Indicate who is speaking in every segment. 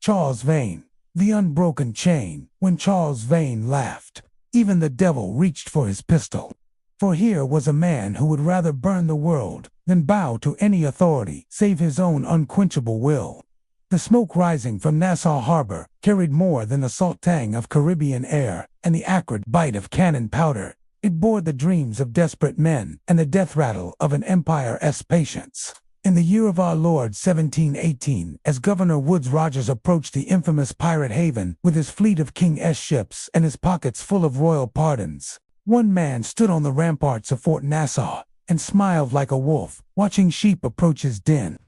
Speaker 1: Charles Vane, the unbroken chain. When Charles Vane laughed, even the devil reached for his pistol. For here was a man who would rather burn the world than bow to any authority save his own unquenchable will. The smoke rising from Nassau Harbor carried more than the salt tang of Caribbean air and the acrid bite of cannon powder. It bore the dreams of desperate men and the death rattle of an empire's patience. In the year of our Lord 1718, as Governor Woodes Rogers approached the infamous pirate haven with his fleet of King's ships and his pockets full of royal pardons, one man stood on the ramparts of Fort Nassau and smiled like a wolf, watching sheep approach his den.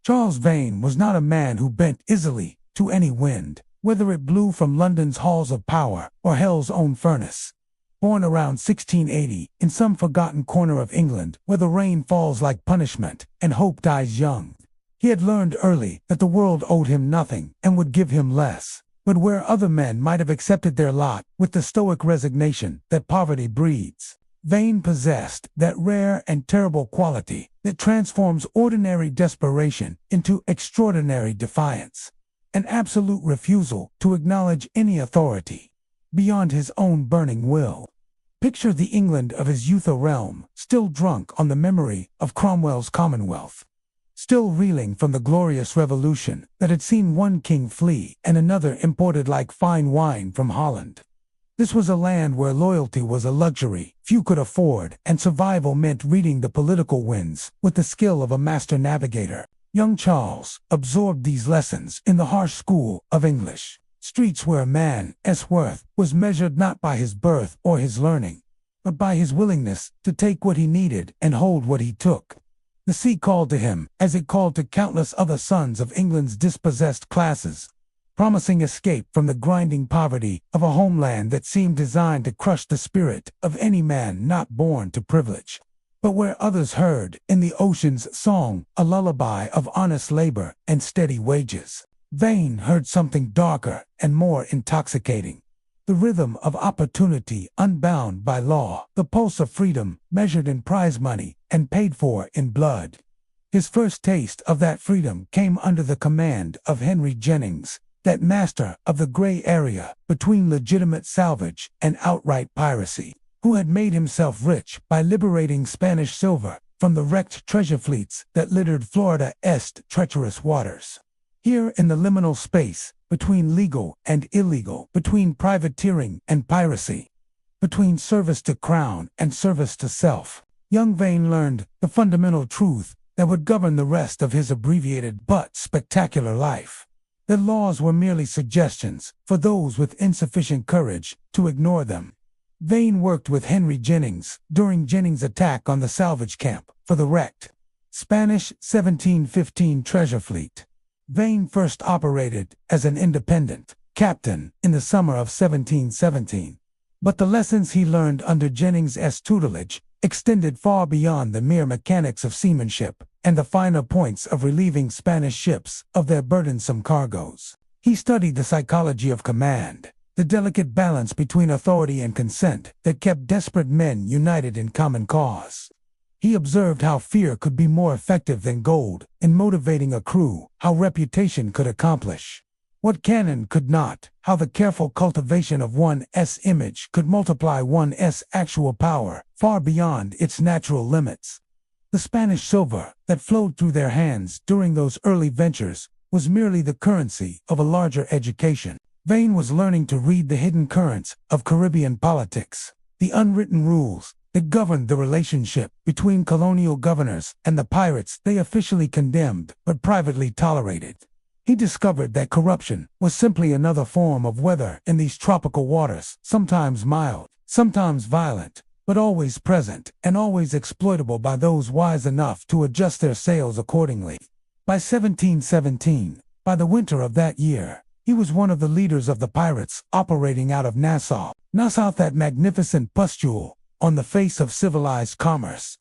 Speaker 1: Charles Vane was not a man who bent easily to any wind, whether it blew from London's halls of power or hell's own furnace. Born around 1680 in some forgotten corner of England where the rain falls like punishment and hope dies young, he had learned early that the world owed him nothing and would give him less. But where other men might have accepted their lot with the stoic resignation that poverty breeds, Vane possessed that rare and terrible quality that transforms ordinary desperation into extraordinary defiance, an absolute refusal to acknowledge any authority beyond his own burning will. Picture the England of his youth, a realm still drunk on the memory of Cromwell's Commonwealth, still reeling from the glorious revolution that had seen one king flee and another imported like fine wine from Holland. This was a land where loyalty was a luxury few could afford, and survival meant reading the political winds with the skill of a master navigator. Young Charles absorbed these lessons in the harsh school of English streets where a man's worth was measured not by his birth or his learning, but by his willingness to take what he needed and hold what he took. The sea called to him, as it called to countless other sons of England's dispossessed classes, promising escape from the grinding poverty of a homeland that seemed designed to crush the spirit of any man not born to privilege. But where others heard, in the ocean's song, a lullaby of honest labor and steady wages, Vane heard something darker and more intoxicating. The rhythm of opportunity unbound by law, the pulse of freedom measured in prize money and paid for in blood. His first taste of that freedom came under the command of Henry Jennings, that master of the gray area between legitimate salvage and outright piracy, who had made himself rich by liberating Spanish silver from the wrecked treasure fleets that littered Florida's treacherous waters. Here in the liminal space between legal and illegal, between privateering and piracy, between service to crown and service to self, young Vane learned the fundamental truth that would govern the rest of his abbreviated but spectacular life. That laws were merely suggestions for those with insufficient courage to ignore them. Vane worked with Henry Jennings during Jennings' attack on the salvage camp for the wrecked Spanish 1715 treasure fleet. Vane first operated as an independent captain in the summer of 1717. But the lessons he learned under Jennings' tutelage extended far beyond the mere mechanics of seamanship and the finer points of relieving Spanish ships of their burdensome cargoes. He studied the psychology of command, the delicate balance between authority and consent that kept desperate men united in common cause. He observed how fear could be more effective than gold in motivating a crew, how reputation could accomplish what cannon could not, how the careful cultivation of one's image could multiply one's actual power far beyond its natural limits. The Spanish silver that flowed through their hands during those early ventures was merely the currency of a larger education. Vane was learning to read the hidden currents of Caribbean politics, the unwritten rules that governed the relationship between colonial governors and the pirates they officially condemned but privately tolerated. He discovered that corruption was simply another form of weather in these tropical waters, sometimes mild, sometimes violent, but always present and always exploitable by those wise enough to adjust their sails accordingly. By 1717, by the winter of that year, he was one of the leaders of the pirates operating out of Nassau, that magnificent pustule on the face of civilized commerce,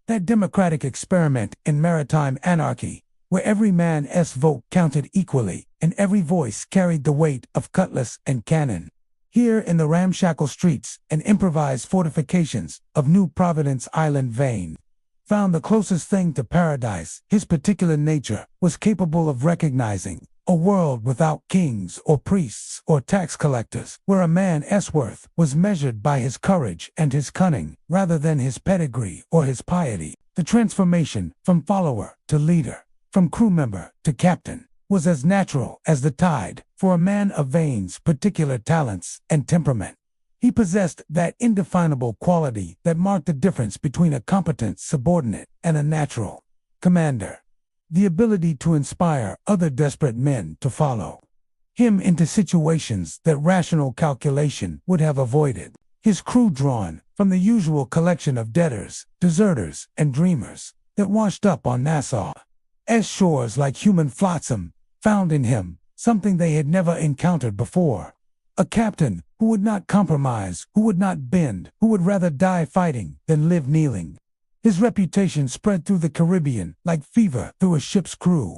Speaker 1: that democratic experiment in maritime anarchy, where every man's vote counted equally and every voice carried the weight of cutlass and cannon. Here in the ramshackle streets and improvised fortifications of New Providence Island, Vane found the closest thing to paradise his particular nature was capable of recognizing, A world without kings or priests or tax collectors, where a man's worth was measured by his courage and his cunning, rather than his pedigree or his piety. The transformation from follower to leader, from crew member to captain, was as natural as the tide for a man of Vane's particular talents and temperament. He possessed that indefinable quality that marked the difference between a competent subordinate and a natural commander. The ability to inspire other desperate men to follow him into situations that rational calculation would have avoided. His crew drawn from the usual collection of debtors, deserters, and dreamers that washed up on Nassau's shores like human flotsam, found in him something they had never encountered before. A captain who would not compromise, who would not bend, who would rather die fighting than live kneeling. His reputation spread through the Caribbean like fever through a ship's crew,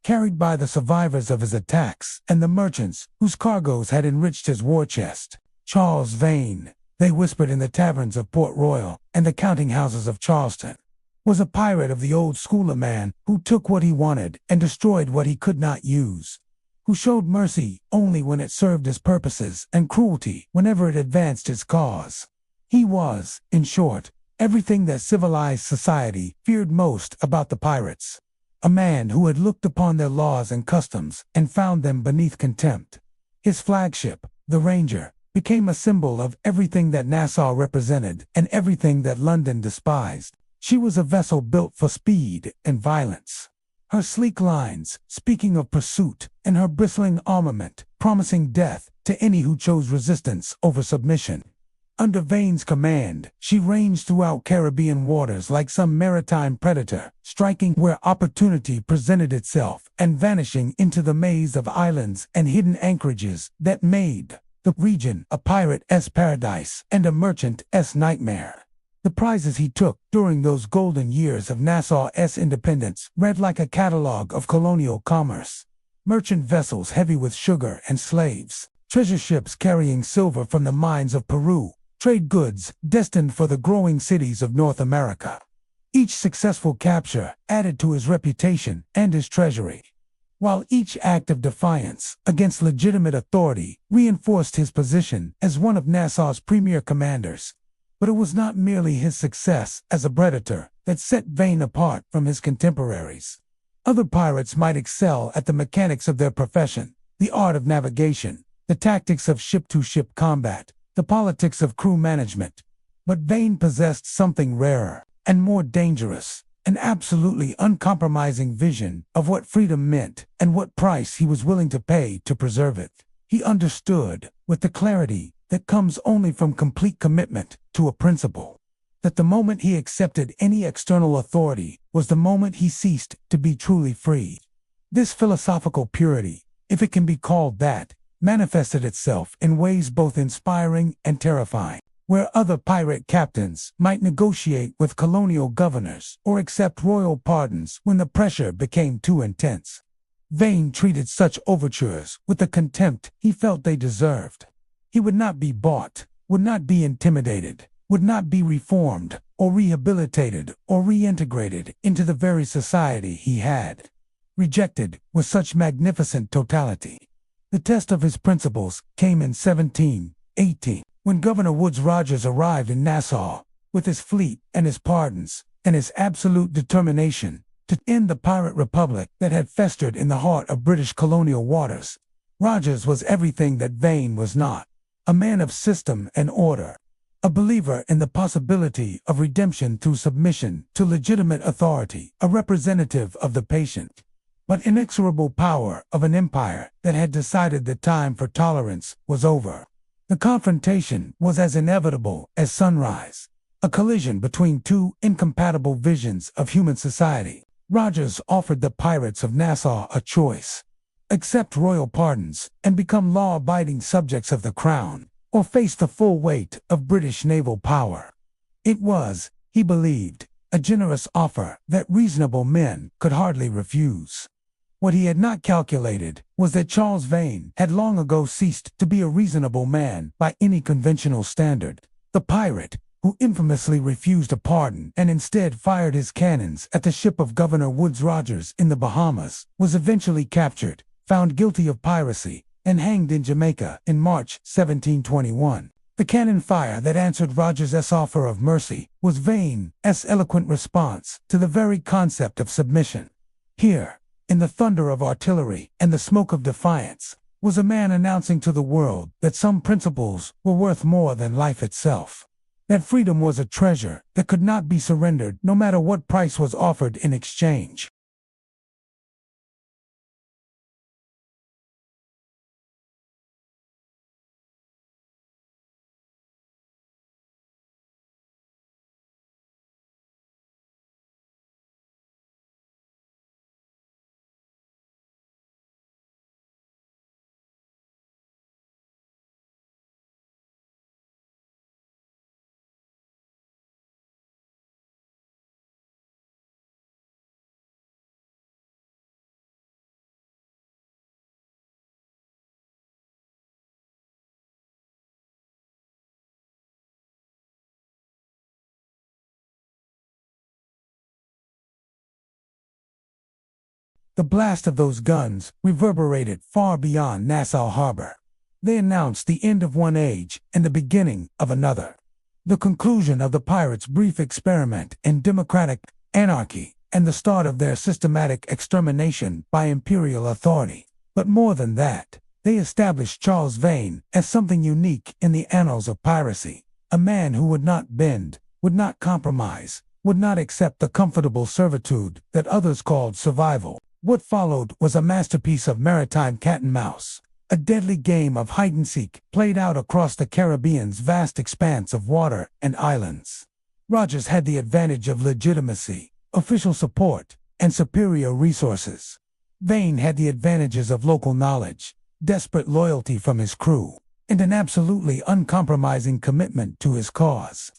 Speaker 1: carried by the survivors of his attacks and the merchants whose cargoes had enriched his war chest. Charles Vane, they whispered in the taverns of Port Royal and the counting houses of Charleston, was a pirate of the old school, a man who took what he wanted and destroyed what he could not use, who showed mercy only when it served his purposes and cruelty whenever it advanced his cause. He was, in short, everything that civilized society feared most about the pirates. A man who had looked upon their laws and customs and found them beneath contempt. His flagship, the Ranger, became a symbol of everything that Nassau represented and everything that London despised. She was a vessel built for speed and violence. Her sleek lines, speaking of pursuit, and her bristling armament, promising death to any who chose resistance over submission. Under Vane's command, she ranged throughout Caribbean waters like some maritime predator, striking where opportunity presented itself and vanishing into the maze of islands and hidden anchorages that made the region a pirate's paradise and a merchant's nightmare. The prizes he took during those golden years of Nassau's independence read like a catalogue of colonial commerce. Merchant vessels heavy with sugar and slaves, treasure ships carrying silver from the mines of Peru, trade goods destined for the growing cities of North America. Each successful capture added to his reputation and his treasury, while each act of defiance against legitimate authority reinforced his position as one of Nassau's premier commanders. But it was not merely his success as a predator that set Vane apart from his contemporaries. Other pirates might excel at the mechanics of their profession, the art of navigation, the tactics of ship-to-ship combat, the politics of crew management. But Vane possessed something rarer and more dangerous, an absolutely uncompromising vision of what freedom meant and what price he was willing to pay to preserve it. He understood, with the clarity that comes only from complete commitment to a principle, that the moment he accepted any external authority was the moment he ceased to be truly free. This philosophical purity, if it can be called that, manifested itself in ways both inspiring and terrifying. Where other pirate captains might negotiate with colonial governors or accept royal pardons when the pressure became too intense, Vane treated such overtures with the contempt he felt they deserved. He would not be bought, would not be intimidated, would not be reformed or rehabilitated or reintegrated into the very society he had rejected with such magnificent totality. The test of his principles came in 1718, when Governor Woodes Rogers arrived in Nassau with his fleet and his pardons and his absolute determination to end the pirate republic that had festered in the heart of British colonial waters. Rogers was everything that Vane was not, a man of system and order, a believer in the possibility of redemption through submission to legitimate authority, a representative of the patient but inexorable power of an empire that had decided the time for tolerance was over. The confrontation was as inevitable as sunrise, a collision between two incompatible visions of human society. Rogers offered the pirates of Nassau a choice: accept royal pardons and become law-abiding subjects of the crown, or face the full weight of British naval power. It was, he believed, a generous offer that reasonable men could hardly refuse. What he had not calculated was that Charles Vane had long ago ceased to be a reasonable man by any conventional standard. The pirate, who infamously refused a pardon and instead fired his cannons at the ship of Governor Woodes Rogers in the Bahamas, was eventually captured, found guilty of piracy, and hanged in Jamaica in March 1721. The cannon fire that answered Rogers' offer of mercy was Vane's eloquent response to the very concept of submission. Here, in the thunder of artillery and the smoke of defiance, was a man announcing to the world that some principles were worth more than life itself. That freedom was a treasure that could not be surrendered no matter what price was offered in exchange. The blast of those guns reverberated far beyond Nassau Harbor. They announced the end of one age and the beginning of another. The conclusion of the pirates' brief experiment in democratic anarchy and the start of their systematic extermination by imperial authority. But more than that, they established Charles Vane as something unique in the annals of piracy, a man who would not bend, would not compromise, would not accept the comfortable servitude that others called survival. What followed was a masterpiece of maritime cat-and-mouse, a deadly game of hide-and-seek played out across the Caribbean's vast expanse of water and islands. Rogers had the advantage of legitimacy, official support, and superior resources. Vane had the advantages of local knowledge, desperate loyalty from his crew, and an absolutely uncompromising commitment to his cause.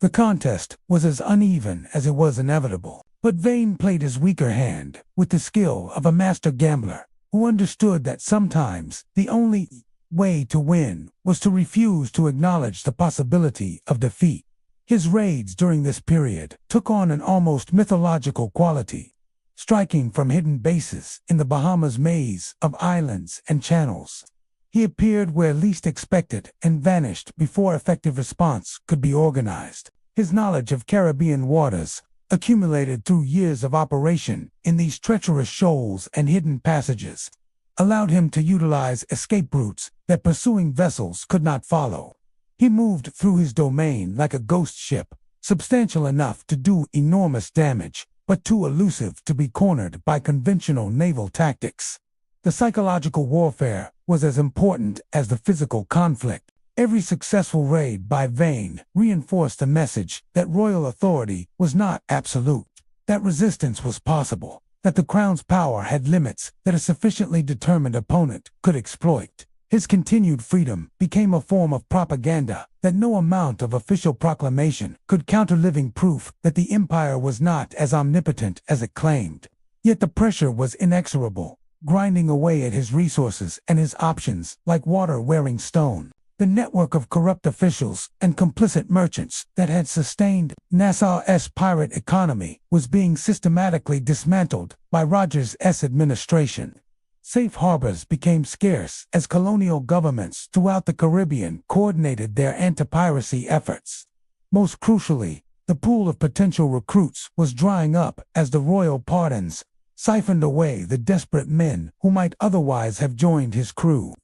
Speaker 1: The contest was as uneven as it was inevitable. But Vane played his weaker hand with the skill of a master gambler who understood that sometimes the only way to win was to refuse to acknowledge the possibility of defeat. His raids during this period took on an almost mythological quality, striking from hidden bases in the Bahamas' maze of islands and channels. He appeared where least expected and vanished before effective response could be organized. His knowledge of Caribbean waters, accumulated through years of operation in these treacherous shoals and hidden passages, allowed him to utilize escape routes that pursuing vessels could not follow. He moved through his domain like a ghost ship, substantial enough to do enormous damage, but too elusive to be cornered by conventional naval tactics. The psychological warfare was as important as the physical conflict. Every successful raid by Vane reinforced the message that royal authority was not absolute, that resistance was possible, that the crown's power had limits that a sufficiently determined opponent could exploit. His continued freedom became a form of propaganda that no amount of official proclamation could counter, living proof that the empire was not as omnipotent as it claimed. Yet the pressure was inexorable, grinding away at his resources and his options like water wearing stone. The network of corrupt officials and complicit merchants that had sustained Nassau's pirate economy was being systematically dismantled by Rogers' administration. Safe harbors became scarce as colonial governments throughout the Caribbean coordinated their anti-piracy efforts. Most crucially, the pool of potential recruits was drying up as the royal pardons siphoned away the desperate men who might otherwise have joined his crew.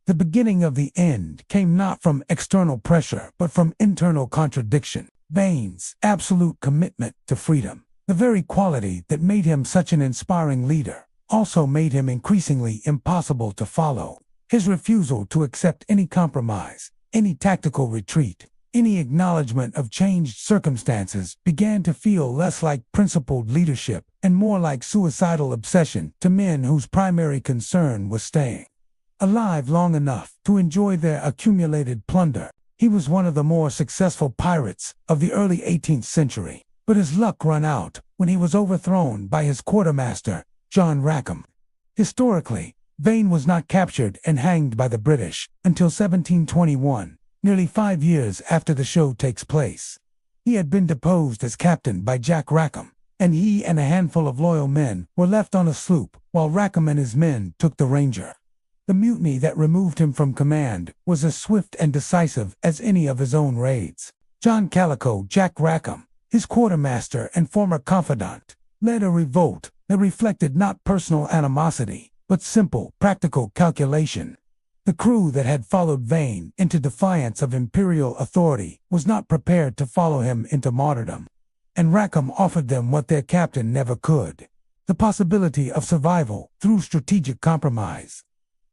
Speaker 1: The beginning of the end came not from external pressure but from internal contradiction. Vane's absolute commitment to freedom, the very quality that made him such an inspiring leader, also made him increasingly impossible to follow. His refusal to accept any compromise, any tactical retreat, any acknowledgement of changed circumstances began to feel less like principled leadership and more like suicidal obsession to men whose primary concern was staying alive long enough to enjoy their accumulated plunder. He was one of the more successful pirates of the early 18th century, but his luck ran out when he was overthrown by his quartermaster, John Rackham. Historically, Vane was not captured and hanged by the British until 1721, nearly 5 years after the show takes place. He had been deposed as captain by Jack Rackham, and he and a handful of loyal men were left on a sloop, while Rackham and his men took the Ranger. The mutiny that removed him from command was as swift and decisive as any of his own raids. John Calico Jack Rackham, his quartermaster and former confidant, led a revolt that reflected not personal animosity, but simple, practical calculation. The crew that had followed Vane into defiance of imperial authority was not prepared to follow him into martyrdom. And Rackham offered them what their captain never could: the possibility of survival through strategic compromise.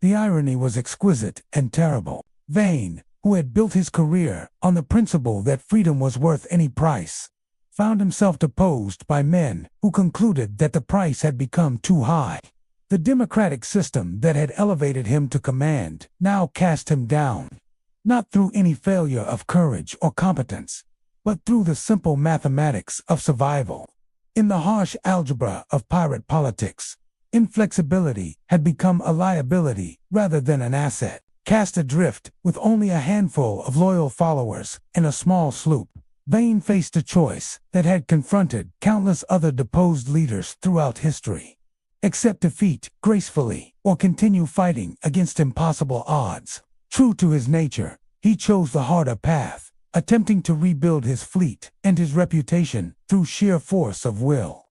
Speaker 1: The irony was exquisite and terrible. Vane, who had built his career on the principle that freedom was worth any price, found himself deposed by men who concluded that the price had become too high. The democratic system that had elevated him to command now cast him down, not through any failure of courage or competence, but through the simple mathematics of survival. In the harsh algebra of pirate politics, inflexibility had become a liability rather than an asset. Cast adrift with only a handful of loyal followers and a small sloop, Vane faced a choice that had confronted countless other deposed leaders throughout history. Accept defeat gracefully or continue fighting against impossible odds. True to his nature, he chose the harder path, attempting to rebuild his fleet and his reputation through sheer force of will.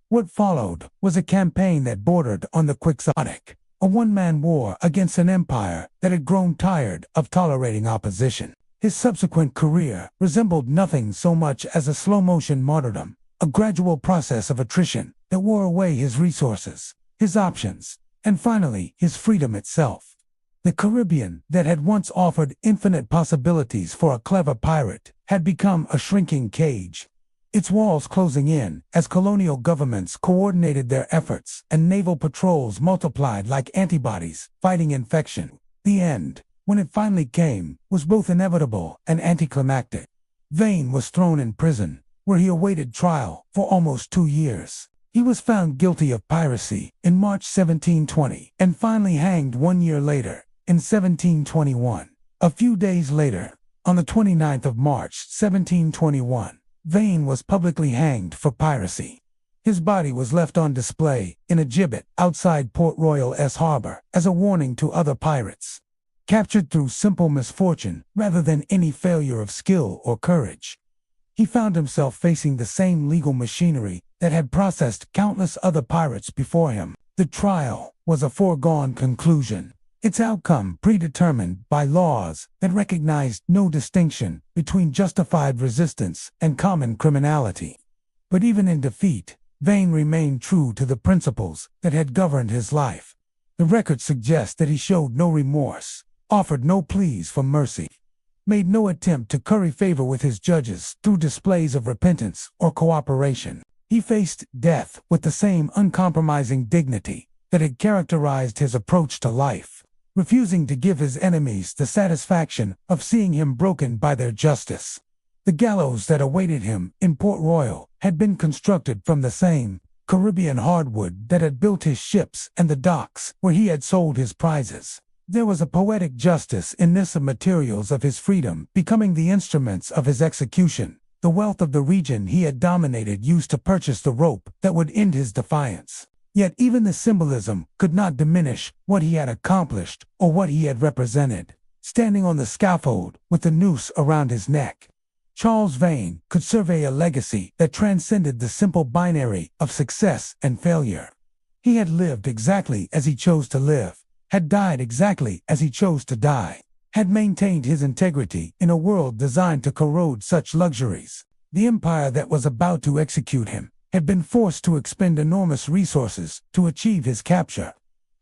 Speaker 1: What followed was a campaign that bordered on the quixotic, a one-man war against an empire that had grown tired of tolerating opposition. His subsequent career resembled nothing so much as a slow-motion martyrdom, a gradual process of attrition that wore away his resources, his options, and finally his freedom itself. The Caribbean that had once offered infinite possibilities for a clever pirate had become a shrinking cage, its walls closing in as colonial governments coordinated their efforts and naval patrols multiplied like antibodies fighting infection. The end, when it finally came, was both inevitable and anticlimactic. Vane was thrown in prison, where he awaited trial for almost 2 years. He was found guilty of piracy in March 1720 and finally hanged 1 year later, in 1721. A few days later, on the 29th of March 1721, Vane was publicly hanged for piracy. His body was left on display in a gibbet outside Port Royal's harbor as a warning to other pirates. Captured through simple misfortune rather than any failure of skill or courage, he found himself facing the same legal machinery that had processed countless other pirates before him. The trial was a foregone conclusion, its outcome predetermined by laws that recognized no distinction between justified resistance and common criminality. But even in defeat, Vane remained true to the principles that had governed his life. The record suggests that he showed no remorse, offered no pleas for mercy, made no attempt to curry favor with his judges through displays of repentance or cooperation. He faced death with the same uncompromising dignity that had characterized his approach to life, refusing to give his enemies the satisfaction of seeing him broken by their justice. The gallows that awaited him in Port Royal had been constructed from the same Caribbean hardwood that had built his ships and the docks where he had sold his prizes. There was a poetic justice in this of materials of his freedom becoming the instruments of his execution. The wealth of the region he had dominated used to purchase the rope that would end his defiance. Yet even the symbolism could not diminish what he had accomplished or what he had represented. Standing on the scaffold with the noose around his neck, Charles Vane could survey a legacy that transcended the simple binary of success and failure. He had lived exactly as he chose to live, had died exactly as he chose to die, had maintained his integrity in a world designed to corrode such luxuries. The empire that was about to execute him had been forced to expend enormous resources to achieve his capture,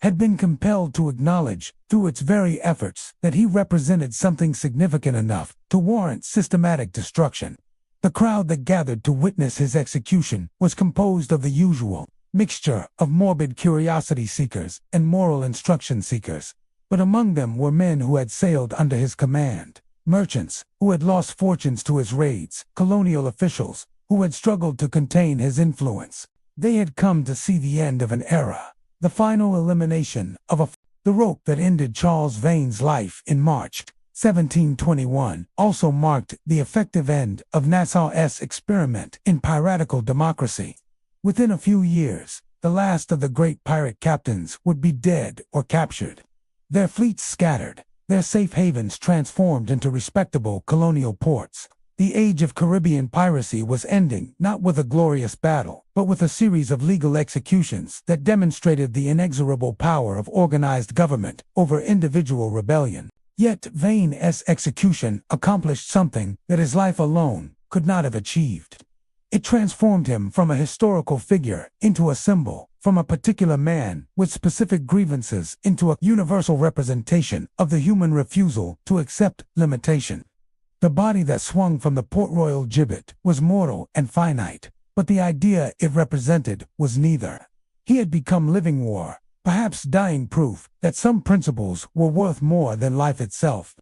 Speaker 1: had been compelled to acknowledge through its very efforts that he represented something significant enough to warrant systematic destruction. The crowd that gathered to witness his execution was composed of the usual mixture of morbid curiosity seekers and moral instruction seekers, but among them were men who had sailed under his command, merchants who had lost fortunes to his raids, colonial officials who had struggled to contain his influence. They had come to see the end of an era, the final elimination of the rope that ended Charles Vane's life in March 1721 also marked the effective end of Nassau's experiment in piratical democracy. Within a few years, the last of the great pirate captains would be dead or captured. Their fleets scattered, their safe havens transformed into respectable colonial ports. The age of Caribbean piracy was ending, not with a glorious battle, but with a series of legal executions that demonstrated the inexorable power of organized government over individual rebellion. Yet Vane's execution accomplished something that his life alone could not have achieved. It transformed him from a historical figure into a symbol, from a particular man with specific grievances into a universal representation of the human refusal to accept limitation. The body that swung from the Port Royal gibbet was mortal and finite, but the idea it represented was neither. He had become living war, perhaps dying proof that some principles were worth more than life itself.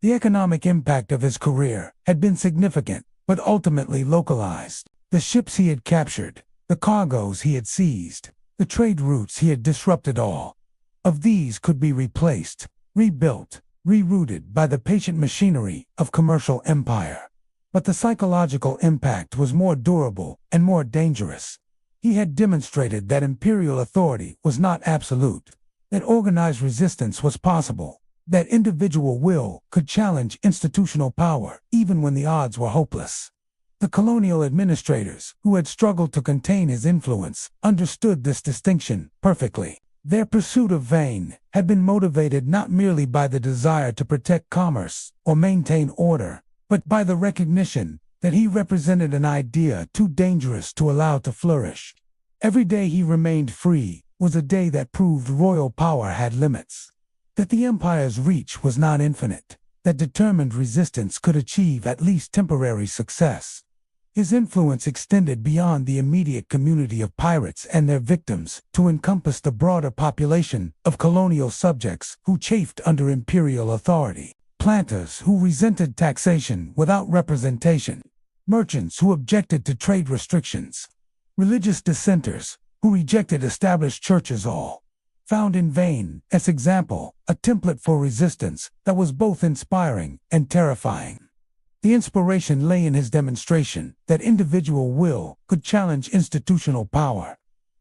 Speaker 1: The economic impact of his career had been significant, but ultimately localized. The ships he had captured, the cargoes he had seized, the trade routes he had disrupted, all of these could be replaced, rebuilt, rerouted by the patient machinery of commercial empire. But the psychological impact was more durable and more dangerous. He had demonstrated that imperial authority was not absolute, that organized resistance was possible, that individual will could challenge institutional power even when the odds were hopeless. The colonial administrators, who had struggled to contain his influence, understood this distinction perfectly. Their pursuit of Vane had been motivated not merely by the desire to protect commerce or maintain order, but by the recognition that he represented an idea too dangerous to allow to flourish. Every day he remained free was a day that proved royal power had limits, that the empire's reach was not infinite, that determined resistance could achieve at least temporary success. His influence extended beyond the immediate community of pirates and their victims to encompass the broader population of colonial subjects who chafed under imperial authority, planters who resented taxation without representation, merchants who objected to trade restrictions, religious dissenters who rejected established churches, all found in Vane's example a template for resistance that was both inspiring and terrifying. The inspiration lay in his demonstration that individual will could challenge institutional power,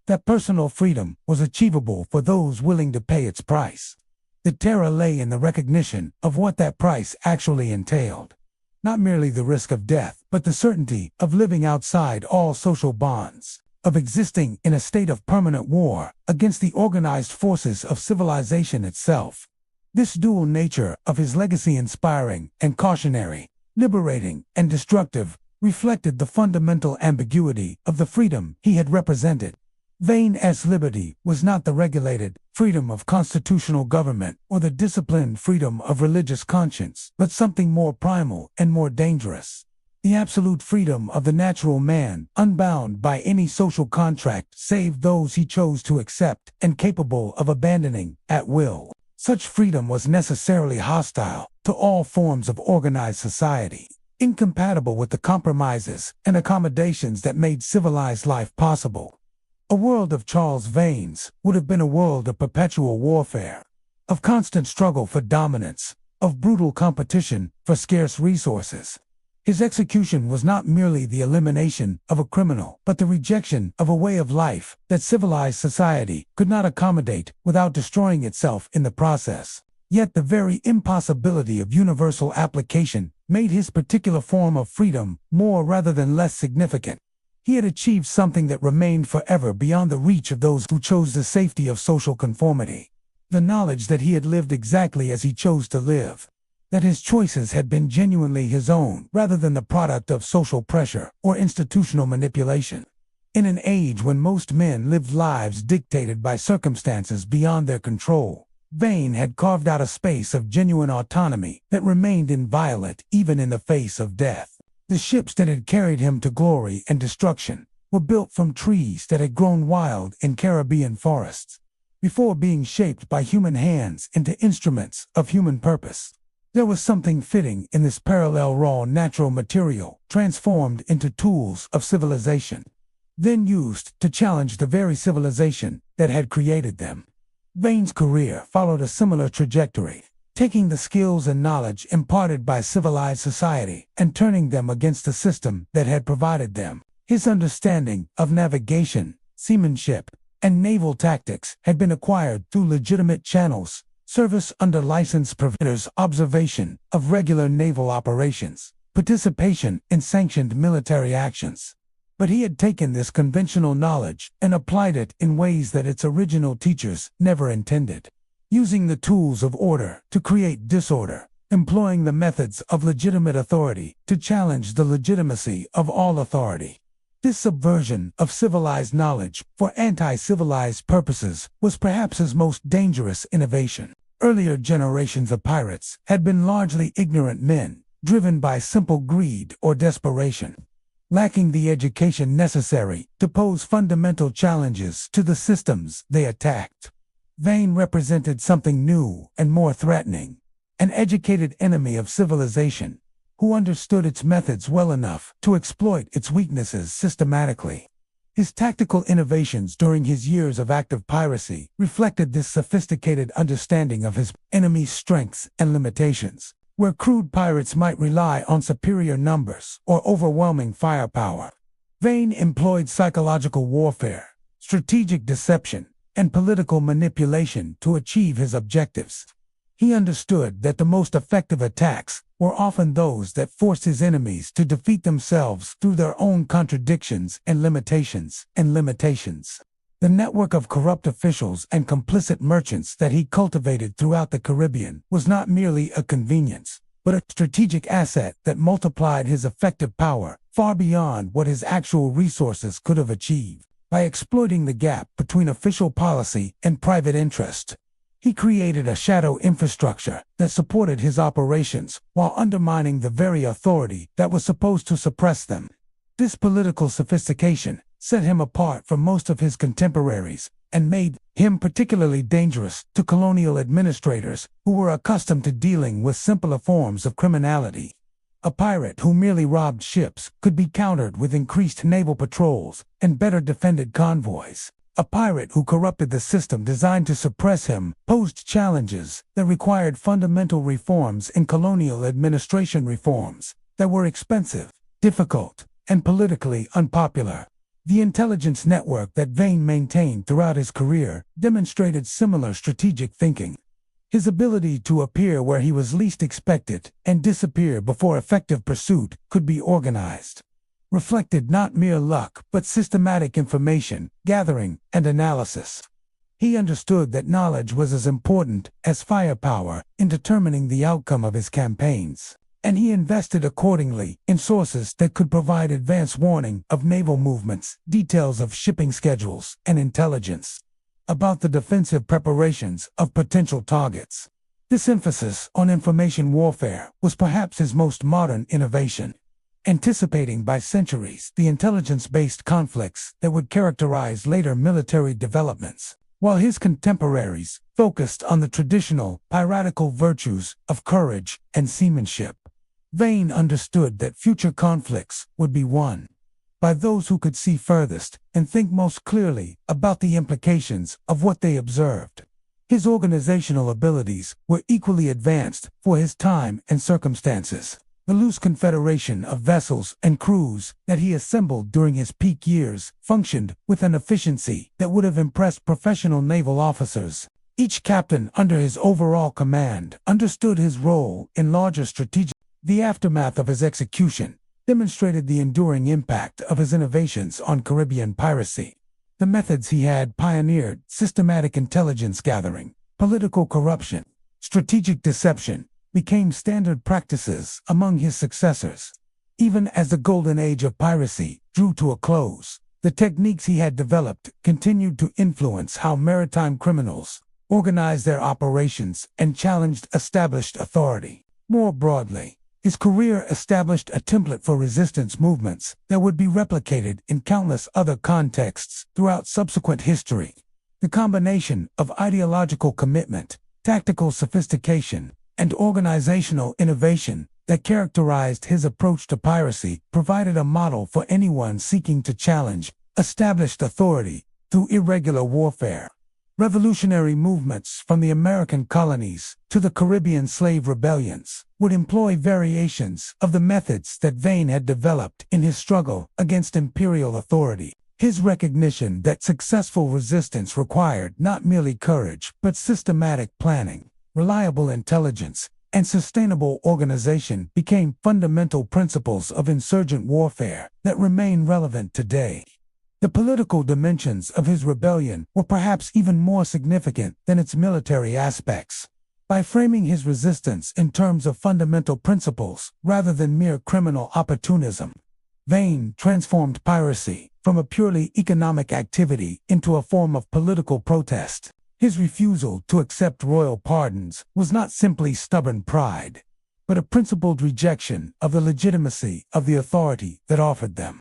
Speaker 1: that personal freedom was achievable for those willing to pay its price. The terror lay in the recognition of what that price actually entailed. Not merely the risk of death, but the certainty of living outside all social bonds, of existing in a state of permanent war against the organized forces of civilization itself. This dual nature of his legacy, inspiring and cautionary, liberating and destructive, reflected the fundamental ambiguity of the freedom he had represented. Vane's liberty was not the regulated freedom of constitutional government or the disciplined freedom of religious conscience, but something more primal and more dangerous. The absolute freedom of the natural man, unbound by any social contract save those he chose to accept and capable of abandoning at will. Such freedom was necessarily hostile to all forms of organized society, incompatible with the compromises and accommodations that made civilized life possible. A world of Charles Vane's would have been a world of perpetual warfare, of constant struggle for dominance, of brutal competition for scarce resources. His execution was not merely the elimination of a criminal, but the rejection of a way of life that civilized society could not accommodate without destroying itself in the process. Yet the very impossibility of universal application made his particular form of freedom more rather than less significant. He had achieved something that remained forever beyond the reach of those who chose the safety of social conformity. The knowledge that he had lived exactly as he chose to live, that his choices had been genuinely his own rather than the product of social pressure or institutional manipulation. In an age when most men lived lives dictated by circumstances beyond their control, Vane had carved out a space of genuine autonomy that remained inviolate even in the face of death. The ships that had carried him to glory and destruction were built from trees that had grown wild in Caribbean forests, before being shaped by human hands into instruments of human purpose. There was something fitting in this parallel raw natural material transformed into tools of civilization, then used to challenge the very civilization that had created them. Vane's career followed a similar trajectory, taking the skills and knowledge imparted by civilized society and turning them against the system that had provided them. His understanding of navigation, seamanship, and naval tactics had been acquired through legitimate channels, service under licensed providers, observation of regular naval operations, participation in sanctioned military actions. But he had taken this conventional knowledge and applied it in ways that its original teachers never intended, using the tools of order to create disorder, employing the methods of legitimate authority to challenge the legitimacy of all authority. This subversion of civilized knowledge for anti-civilized purposes was perhaps his most dangerous innovation. Earlier generations of pirates had been largely ignorant men, driven by simple greed or desperation, lacking the education necessary to pose fundamental challenges to the systems they attacked. Vane represented something new and more threatening, an educated enemy of civilization, who understood its methods well enough to exploit its weaknesses systematically. His tactical innovations during his years of active piracy reflected this sophisticated understanding of his enemy's strengths and limitations. Where crude pirates might rely on superior numbers or overwhelming firepower, Vane employed psychological warfare, strategic deception, and political manipulation to achieve his objectives. He understood that the most effective attacks were often those that forced his enemies to defeat themselves through their own contradictions and limitations. The network of corrupt officials and complicit merchants that he cultivated throughout the Caribbean was not merely a convenience, but a strategic asset that multiplied his effective power far beyond what his actual resources could have achieved. By exploiting the gap between official policy and private interest, he created a shadow infrastructure that supported his operations while undermining the very authority that was supposed to suppress them. This political sophistication set him apart from most of his contemporaries and made him particularly dangerous to colonial administrators who were accustomed to dealing with simpler forms of criminality. A pirate who merely robbed ships could be countered with increased naval patrols and better defended convoys. A pirate who corrupted the system designed to suppress him posed challenges that required fundamental reforms in colonial administration, reforms that were expensive, difficult, and politically unpopular. The intelligence network that Vane maintained throughout his career demonstrated similar strategic thinking. His ability to appear where he was least expected and disappear before effective pursuit could be organized reflected not mere luck but systematic information gathering and analysis. He understood that knowledge was as important as firepower in determining the outcome of his campaigns, and he invested accordingly in sources that could provide advance warning of naval movements, details of shipping schedules, and intelligence about the defensive preparations of potential targets. This emphasis on information warfare was perhaps his most modern innovation, anticipating by centuries the intelligence-based conflicts that would characterize later military developments. While his contemporaries focused on the traditional piratical virtues of courage and seamanship, Vane understood that future conflicts would be won by those who could see furthest and think most clearly about the implications of what they observed. His organizational abilities were equally advanced for his time and circumstances. The loose confederation of vessels and crews that he assembled during his peak years functioned with an efficiency that would have impressed professional naval officers. Each captain under his overall command understood his role in larger strategic. The aftermath of his execution demonstrated the enduring impact of his innovations on Caribbean piracy. The methods he had pioneered, systematic intelligence gathering, political corruption, strategic deception, became standard practices among his successors. Even as the golden age of piracy drew to a close, the techniques he had developed continued to influence how maritime criminals organized their operations and challenged established authority. More broadly, his career established a template for resistance movements that would be replicated in countless other contexts throughout subsequent history. The combination of ideological commitment, tactical sophistication, and organizational innovation that characterized his approach to piracy provided a model for anyone seeking to challenge established authority through irregular warfare. Revolutionary movements from the American colonies to the Caribbean slave rebellions would employ variations of the methods that Vane had developed in his struggle against imperial authority. His recognition that successful resistance required not merely courage, but systematic planning, reliable intelligence, and sustainable organization became fundamental principles of insurgent warfare that remain relevant today. The political dimensions of his rebellion were perhaps even more significant than its military aspects. By framing his resistance in terms of fundamental principles rather than mere criminal opportunism, Vane transformed piracy from a purely economic activity into a form of political protest. His refusal to accept royal pardons was not simply stubborn pride, but a principled rejection of the legitimacy of the authority that offered them.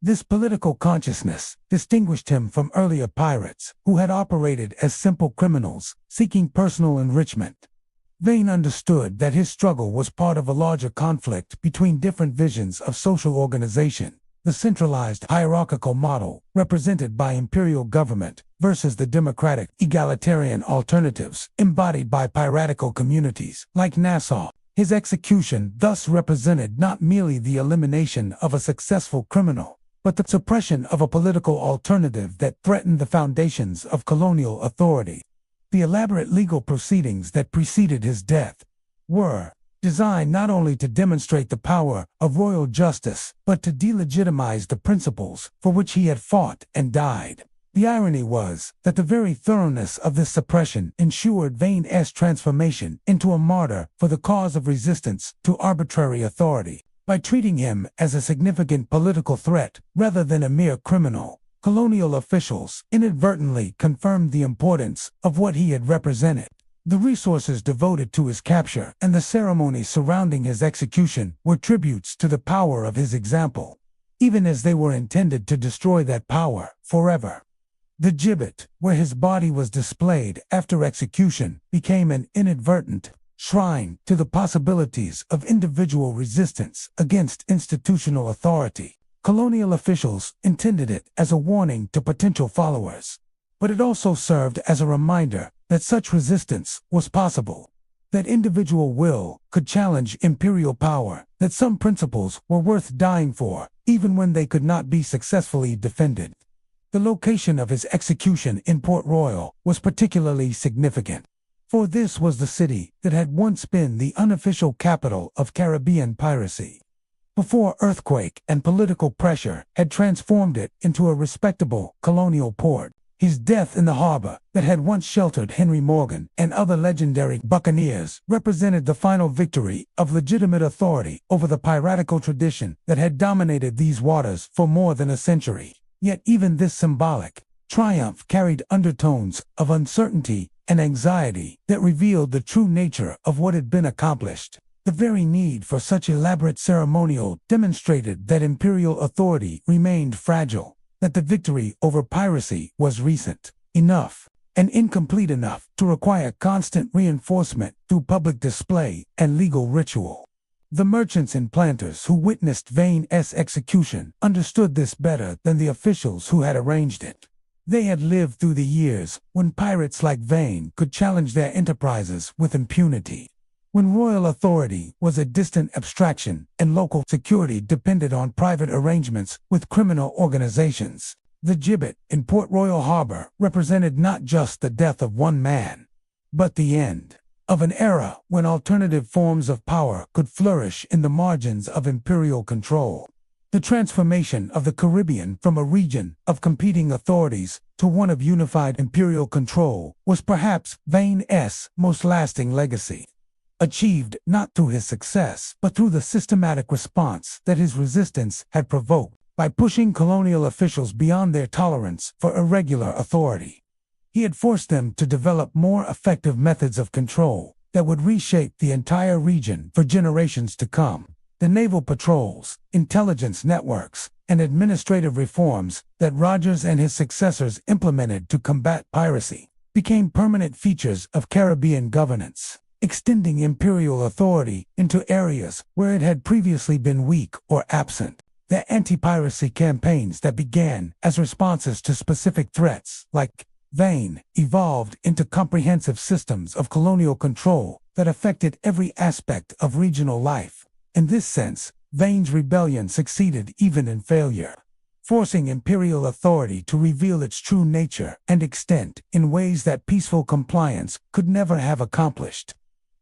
Speaker 1: This political consciousness distinguished him from earlier pirates who had operated as simple criminals seeking personal enrichment. Vane understood that his struggle was part of a larger conflict between different visions of social organization, the centralized hierarchical model represented by imperial government versus the democratic, egalitarian alternatives embodied by piratical communities like Nassau. His execution thus represented not merely the elimination of a successful criminal, but the suppression of a political alternative that threatened the foundations of colonial authority. The elaborate legal proceedings that preceded his death were designed not only to demonstrate the power of royal justice, but to delegitimize the principles for which he had fought and died. The irony was that the very thoroughness of this suppression ensured Vane's transformation into a martyr for the cause of resistance to arbitrary authority. By treating him as a significant political threat rather than a mere criminal, colonial officials inadvertently confirmed the importance of what he had represented. The resources devoted to his capture and the ceremonies surrounding his execution were tributes to the power of his example, even as they were intended to destroy that power forever. The gibbet, where his body was displayed after execution, became an inadvertent shrine to the possibilities of individual resistance against institutional authority. Colonial officials intended it as a warning to potential followers, but it also served as a reminder that such resistance was possible, that individual will could challenge imperial power, that some principles were worth dying for, even when they could not be successfully defended. The location of his execution in Port Royal was particularly significant, for this was the city that had once been the unofficial capital of Caribbean piracy, before earthquake and political pressure had transformed it into a respectable colonial port. His death in the harbor that had once sheltered Henry Morgan and other legendary buccaneers represented the final victory of legitimate authority over the piratical tradition that had dominated these waters for more than a century. Yet even this symbolic triumph carried undertones of uncertainty and anxiety that revealed the true nature of what had been accomplished. The very need for such elaborate ceremonial demonstrated that imperial authority remained fragile, that the victory over piracy was recent enough and incomplete enough to require constant reinforcement through public display and legal ritual. The merchants and planters who witnessed Vane's execution understood this better than the officials who had arranged it. They had lived through the years when pirates like Vane could challenge their enterprises with impunity, when royal authority was a distant abstraction and local security depended on private arrangements with criminal organizations. The gibbet in Port Royal Harbor represented not just the death of one man, but the end of an era when alternative forms of power could flourish in the margins of imperial control. The transformation of the Caribbean from a region of competing authorities to one of unified imperial control was perhaps Vane's most lasting legacy, achieved not through his success but through the systematic response that his resistance had provoked. By pushing colonial officials beyond their tolerance for irregular authority, he had forced them to develop more effective methods of control that would reshape the entire region for generations to come. The naval patrols, intelligence networks, and administrative reforms that Rogers and his successors implemented to combat piracy became permanent features of Caribbean governance, extending imperial authority into areas where it had previously been weak or absent. The anti-piracy campaigns that began as responses to specific threats, like Vane evolved into comprehensive systems of colonial control that affected every aspect of regional life. In this sense, Vane's rebellion succeeded even in failure, forcing imperial authority to reveal its true nature and extent in ways that peaceful compliance could never have accomplished.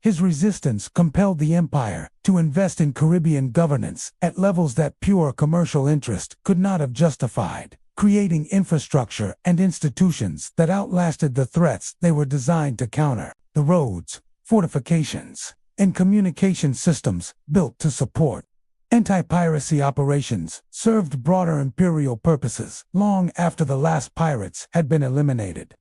Speaker 1: His resistance compelled the empire to invest in Caribbean governance at levels that pure commercial interest could not have justified, creating infrastructure and institutions that outlasted the threats they were designed to counter. The roads, fortifications, and communication systems built to support anti-piracy operations served broader imperial purposes long after the last pirates had been eliminated.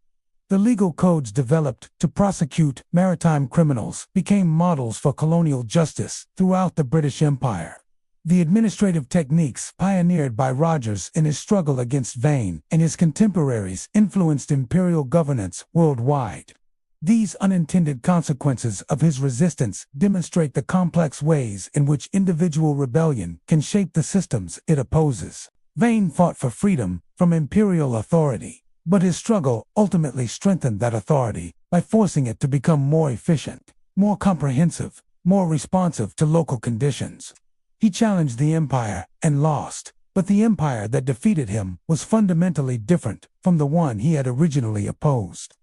Speaker 1: The legal codes developed to prosecute maritime criminals became models for colonial justice throughout the British Empire. The administrative techniques pioneered by Rogers in his struggle against Vane and his contemporaries influenced imperial governance worldwide. These unintended consequences of his resistance demonstrate the complex ways in which individual rebellion can shape the systems it opposes. Vane fought for freedom from imperial authority, but his struggle ultimately strengthened that authority by forcing it to become more efficient, more comprehensive, more responsive to local conditions. He challenged the empire and lost, but the empire that defeated him was fundamentally different from the one he had originally opposed.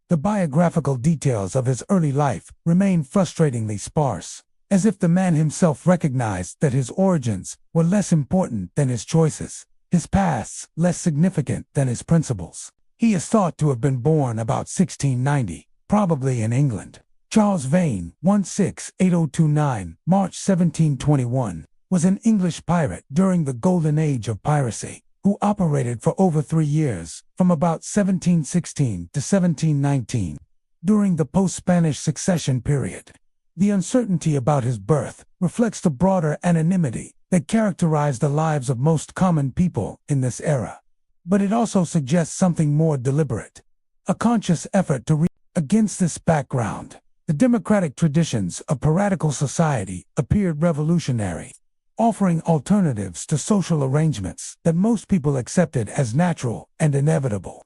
Speaker 1: The biographical details of his early life remain frustratingly sparse, as if the man himself recognized that his origins were less important than his choices, his pasts less significant than his principles. He is thought to have been born about 1690, probably in England. Charles Vane, 168029, March 1721, was an English pirate during the Golden Age of piracy, who operated for over 3 years, from about 1716 to 1719, during the post-Spanish succession period. The uncertainty about his birth reflects the broader anonymity that characterized the lives of most common people in this era. But it also suggests something more deliberate, a conscious effort to against this background. The democratic traditions of piratical society appeared revolutionary, offering alternatives to social arrangements that most people accepted as natural and inevitable.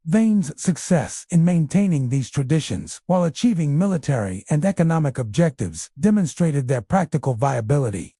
Speaker 1: Vane's success in maintaining these traditions while achieving military and economic objectives demonstrated their practical viability,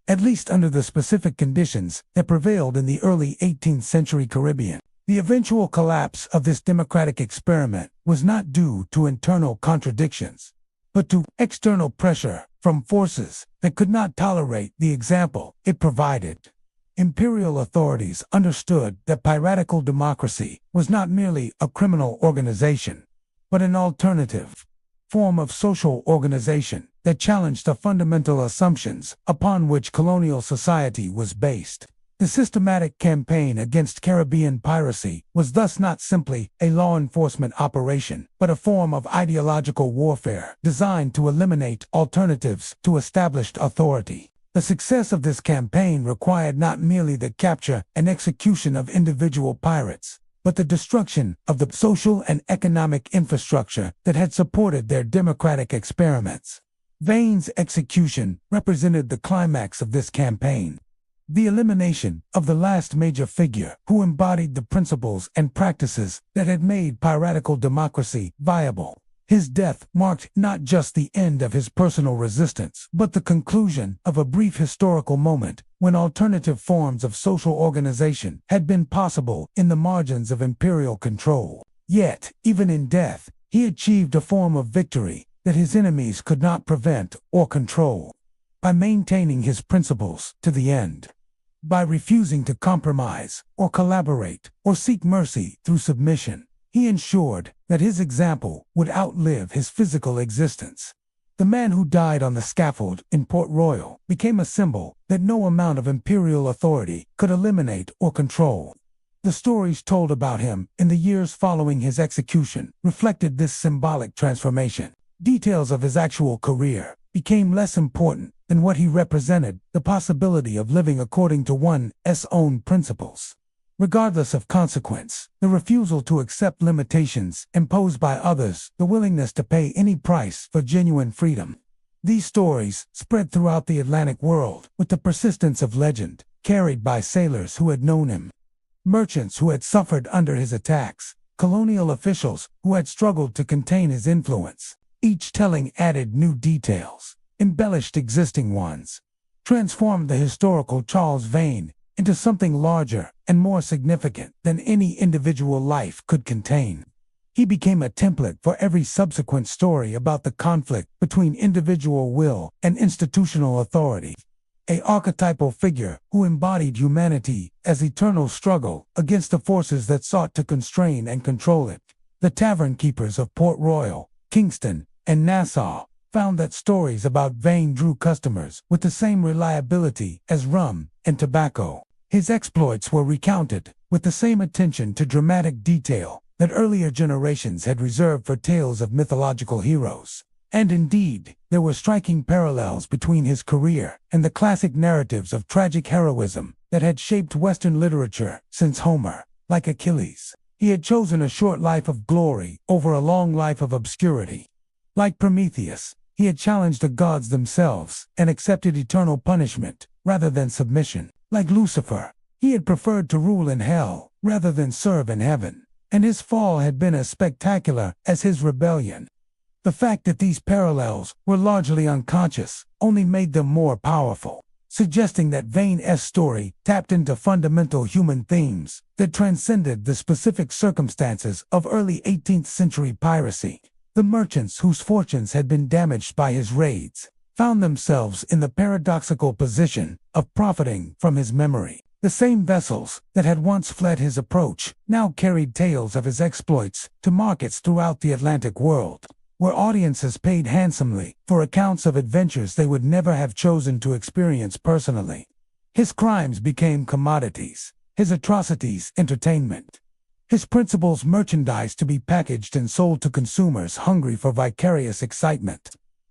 Speaker 1: at least under the specific conditions that prevailed in the early 18th century Caribbean. The eventual collapse of this democratic experiment was not due to internal contradictions, but to external pressure from forces that could not tolerate the example it provided. Imperial authorities understood that piratical democracy was not merely a criminal organization, but an alternative form of social organization that challenged the fundamental assumptions upon which colonial society was based. The systematic campaign against Caribbean piracy was thus not simply a law enforcement operation, but a form of ideological warfare designed to eliminate alternatives to established authority. The success of this campaign required not merely the capture and execution of individual pirates, but the destruction of the social and economic infrastructure that had supported their democratic experiments. Vane's execution represented the climax of this campaign, the elimination of the last major figure who embodied the principles and practices that had made piratical democracy viable. His death marked not just the end of his personal resistance, but the conclusion of a brief historical moment when alternative forms of social organization had been possible in the margins of imperial control. Yet, even in death, he achieved a form of victory that his enemies could not prevent or control. By maintaining his principles to the end, by refusing to compromise or collaborate or seek mercy through submission, he ensured that his example would outlive his physical existence. The man who died on the scaffold in Port Royal became a symbol that no amount of imperial authority could eliminate or control. The stories told about him in the years following his execution reflected this symbolic transformation. Details of his actual career became less important than what he represented, the possibility of living according to one's own principles, regardless of consequence, the refusal to accept limitations imposed by others, the willingness to pay any price for genuine freedom. These stories spread throughout the Atlantic world with the persistence of legend, carried by sailors who had known him, merchants who had suffered under his attacks, colonial officials who had struggled to contain his influence. Each telling added new details, embellished existing ones, transformed the historical Charles Vane into something larger and more significant than any individual life could contain. He became a template for every subsequent story about the conflict between individual will and institutional authority. An archetypal figure who embodied humanity as eternal struggle against the forces that sought to constrain and control it. The tavern keepers of Port Royal, Kingston, and Nassau found that stories about Vane drew customers with the same reliability as rum and tobacco. His exploits were recounted with the same attention to dramatic detail that earlier generations had reserved for tales of mythological heroes. And indeed, there were striking parallels between his career and the classic narratives of tragic heroism that had shaped Western literature since Homer. Like Achilles, he had chosen a short life of glory over a long life of obscurity. Like Prometheus, he had challenged the gods themselves and accepted eternal punishment rather than submission. Like Lucifer, he had preferred to rule in hell rather than serve in heaven, and his fall had been as spectacular as his rebellion. The fact that these parallels were largely unconscious only made them more powerful, suggesting that Vane's story tapped into fundamental human themes that transcended the specific circumstances of early 18th century piracy. The merchants whose fortunes had been damaged by his raids found themselves in the paradoxical position of profiting from his memory. The same vessels that had once fled his approach now carried tales of his exploits to markets throughout the Atlantic world, where audiences paid handsomely for accounts of adventures they would never have chosen to experience personally. His crimes became commodities, his atrocities entertainment, his principles merchandise to be packaged and sold to consumers hungry for vicarious excitement.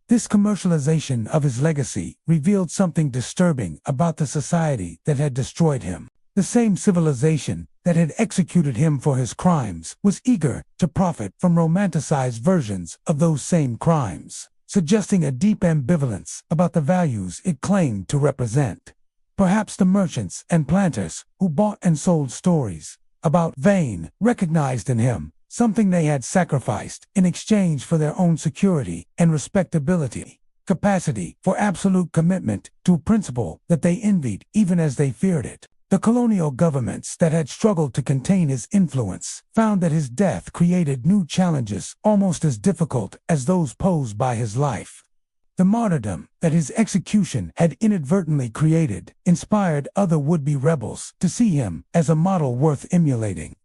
Speaker 1: This commercialization of his legacy revealed something disturbing about the society that had destroyed him. The same civilization that had executed him for his crimes was eager to profit from romanticized versions of those same crimes, suggesting a deep ambivalence about the values it claimed to represent. Perhaps the merchants and planters who bought and sold stories about Vane recognized in him something they had sacrificed in exchange for their own security and respectability, capacity for absolute commitment to a principle that they envied even as they feared it. The colonial governments that had struggled to contain his influence found that his death created new challenges almost as difficult as those posed by his life. The martyrdom that his execution had inadvertently created inspired other would-be rebels to see him as a model worth emulating.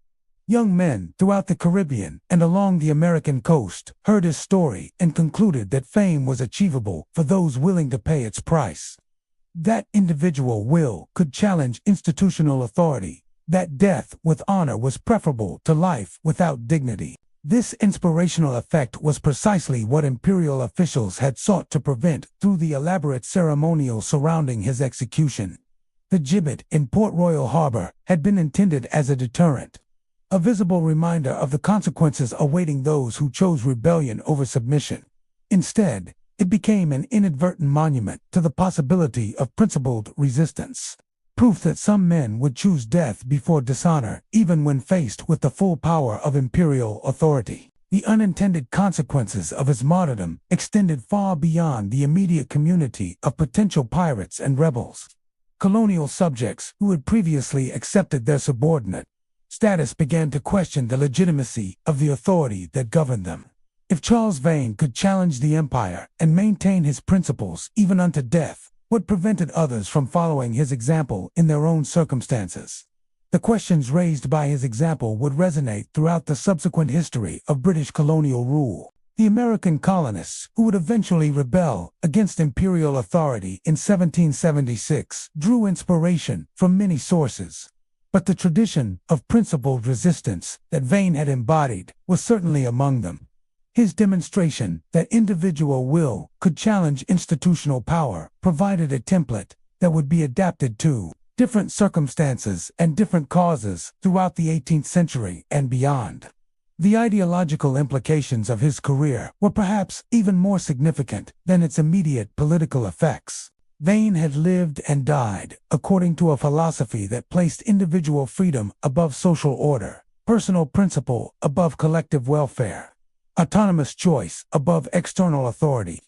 Speaker 1: Young men throughout the Caribbean and along the American coast heard his story and concluded that fame was achievable for those willing to pay its price. That individual will could challenge institutional authority, that death with honor was preferable to life without dignity. This inspirational effect was precisely what imperial officials had sought to prevent through the elaborate ceremonial surrounding his execution. The gibbet in Port Royal Harbor had been intended as a deterrent, a visible reminder of the consequences awaiting those who chose rebellion over submission. Instead, it became an inadvertent monument to the possibility of principled resistance, proof that some men would choose death before dishonor even when faced with the full power of imperial authority. The unintended consequences of his martyrdom extended far beyond the immediate community of potential pirates and rebels. Colonial subjects who had previously accepted their subordinate status began to question the legitimacy of the authority that governed them. If Charles Vane could challenge the empire and maintain his principles even unto death, what prevented others from following his example in their own circumstances? The questions raised by his example would resonate throughout the subsequent history of British colonial rule. The American colonists, who would eventually rebel against imperial authority in 1776, drew inspiration from many sources. But the tradition of principled resistance that Vane had embodied was certainly among them. His demonstration that individual will could challenge institutional power provided a template that would be adapted to different circumstances and different causes throughout the 18th century and beyond. The ideological implications of his career were perhaps even more significant than its immediate political effects. Vane had lived and died according to a philosophy that placed individual freedom above social order, personal principle above collective welfare, autonomous choice above external authority.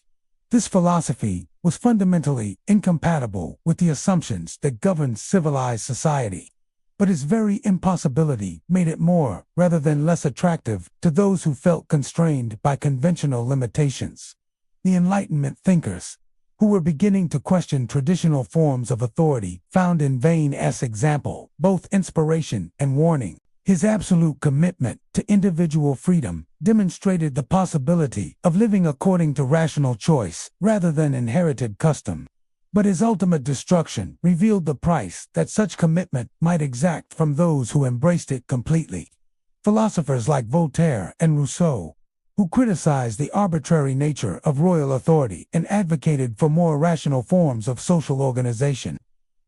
Speaker 1: This philosophy was fundamentally incompatible with the assumptions that governed civilized society. But its very impossibility made it more, rather than less attractive, to those who felt constrained by conventional limitations. The Enlightenment thinkers, who were beginning to question traditional forms of authority, found in Vane's example both inspiration and warning. His absolute commitment to individual freedom demonstrated the possibility of living according to rational choice rather than inherited custom. But his ultimate destruction revealed the price that such commitment might exact from those who embraced it completely. Philosophers like Voltaire and Rousseau, who criticized the arbitrary nature of royal authority and advocated for more rational forms of social organization,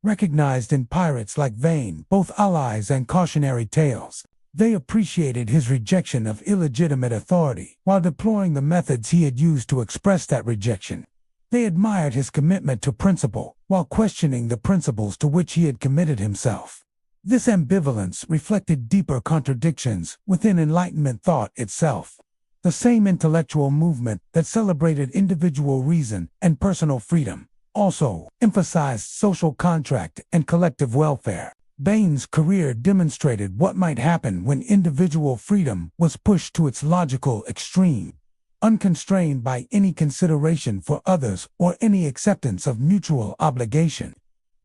Speaker 1: recognized in pirates like Vane both allies and cautionary tales. They appreciated his rejection of illegitimate authority while deploring the methods he had used to express that rejection. They admired his commitment to principle while questioning the principles to which he had committed himself. This ambivalence reflected deeper contradictions within Enlightenment thought itself. The same intellectual movement that celebrated individual reason and personal freedom also emphasized social contract and collective welfare. Vane's career demonstrated what might happen when individual freedom was pushed to its logical extreme, unconstrained by any consideration for others or any acceptance of mutual obligation.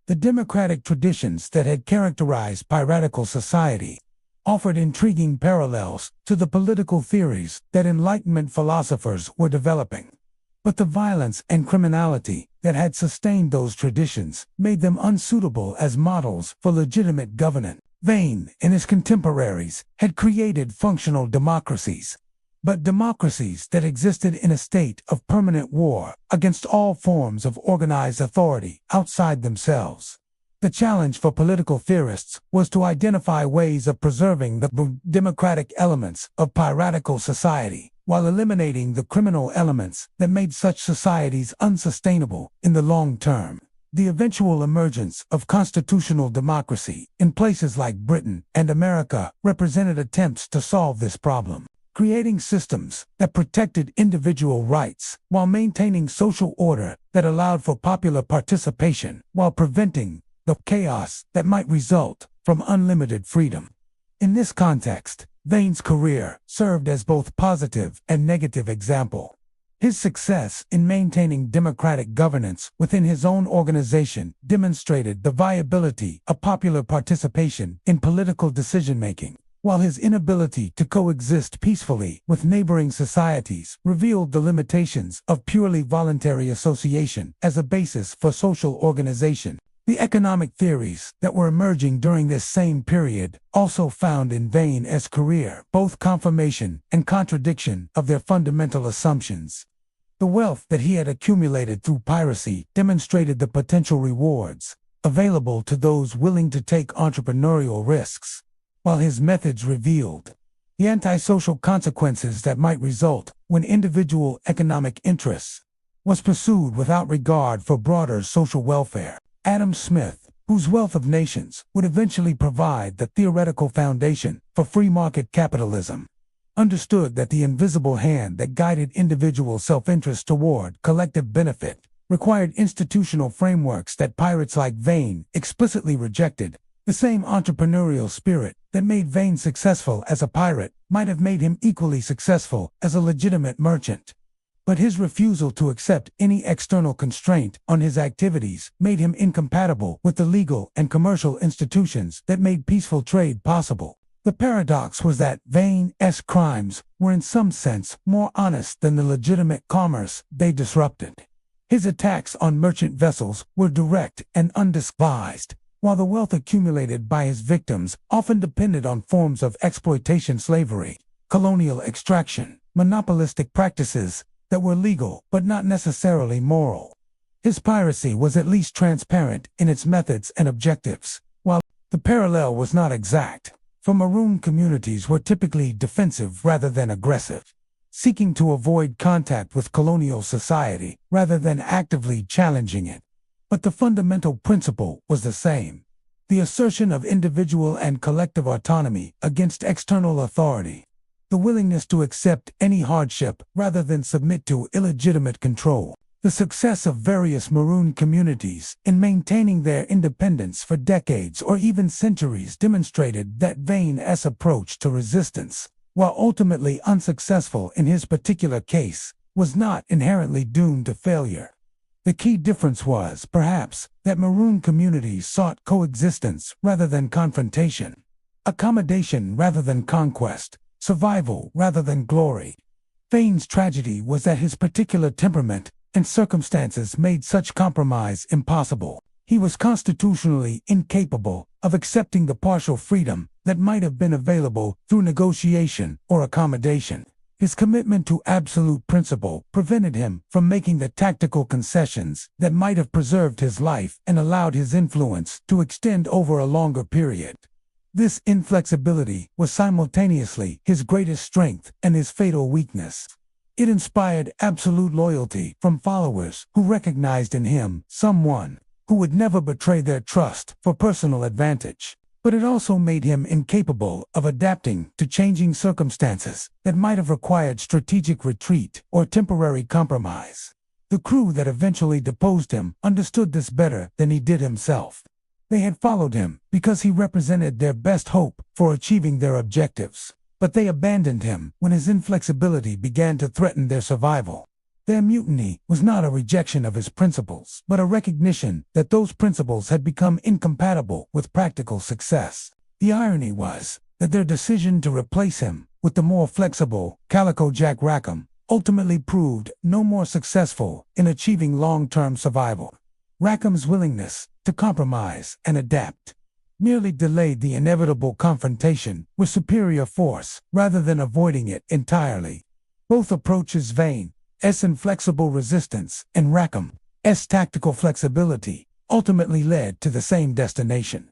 Speaker 1: The democratic traditions that had characterized piratical society offered intriguing parallels to the political theories that Enlightenment philosophers were developing. But the violence and criminality that had sustained those traditions made them unsuitable as models for legitimate governance. Vane and his contemporaries had created functional democracies, but democracies that existed in a state of permanent war against all forms of organized authority outside themselves. The challenge for political theorists was to identify ways of preserving the democratic elements of piratical society while eliminating the criminal elements that made such societies unsustainable in the long term. The eventual emergence of constitutional democracy in places like Britain and America represented attempts to solve this problem, creating systems that protected individual rights while maintaining social order that allowed for popular participation while preventing the chaos that might result from unlimited freedom. In this context, Vane's career served as both positive and negative example. His success in maintaining democratic governance within his own organization demonstrated the viability of popular participation in political decision-making, while his inability to coexist peacefully with neighboring societies revealed the limitations of purely voluntary association as a basis for social organization. The economic theories that were emerging during this same period also found in Vane's career both confirmation and contradiction of their fundamental assumptions. The wealth that he had accumulated through piracy demonstrated the potential rewards available to those willing to take entrepreneurial risks, while his methods revealed the antisocial consequences that might result when individual economic interests was pursued without regard for broader social welfare. Adam Smith, whose Wealth of Nations would eventually provide the theoretical foundation for free market capitalism, understood that the invisible hand that guided individual self-interest toward collective benefit required institutional frameworks that pirates like Vane explicitly rejected. The same entrepreneurial spirit that made Vane successful as a pirate might have made him equally successful as a legitimate merchant. But his refusal to accept any external constraint on his activities made him incompatible with the legal and commercial institutions that made peaceful trade possible. The paradox was that Vane's crimes were in some sense more honest than the legitimate commerce they disrupted. His attacks on merchant vessels were direct and undisguised, while the wealth accumulated by his victims often depended on forms of exploitation, slavery, colonial extraction, monopolistic practices that were legal but not necessarily moral. His piracy was at least transparent in its methods and objectives, while the parallel was not exact, for marooned communities were typically defensive rather than aggressive, seeking to avoid contact with colonial society rather than actively challenging it. But the fundamental principle was the same. the assertion of individual and collective autonomy against external authority, the willingness to accept any hardship rather than submit to illegitimate control. The success of various Maroon communities in maintaining their independence for decades or even centuries demonstrated that Vane's approach to resistance, while ultimately unsuccessful in his particular case, was not inherently doomed to failure. The key difference was, perhaps, that Maroon communities sought coexistence rather than confrontation, accommodation rather than conquest, survival rather than glory. Vane's tragedy was that his particular temperament and circumstances made such compromise impossible. He was constitutionally incapable of accepting the partial freedom that might have been available through negotiation or accommodation. His commitment to absolute principle prevented him from making the tactical concessions that might have preserved his life and allowed his influence to extend over a longer period. This inflexibility was simultaneously his greatest strength and his fatal weakness. It inspired absolute loyalty from followers who recognized in him someone who would never betray their trust for personal advantage. But it also made him incapable of adapting to changing circumstances that might have required strategic retreat or temporary compromise. The crew that eventually deposed him understood this better than he did himself. They had followed him because he represented their best hope for achieving their objectives. But they abandoned him when his inflexibility began to threaten their survival. Their mutiny was not a rejection of his principles, but a recognition that those principles had become incompatible with practical success. The irony was that their decision to replace him with the more flexible Calico Jack Rackham ultimately proved no more successful in achieving long-term survival. Rackham's willingness to compromise and adapt merely delayed the inevitable confrontation with superior force rather than avoiding it entirely. Both approaches, Vane's inflexible resistance and Rackham's tactical flexibility, ultimately led to the same destination: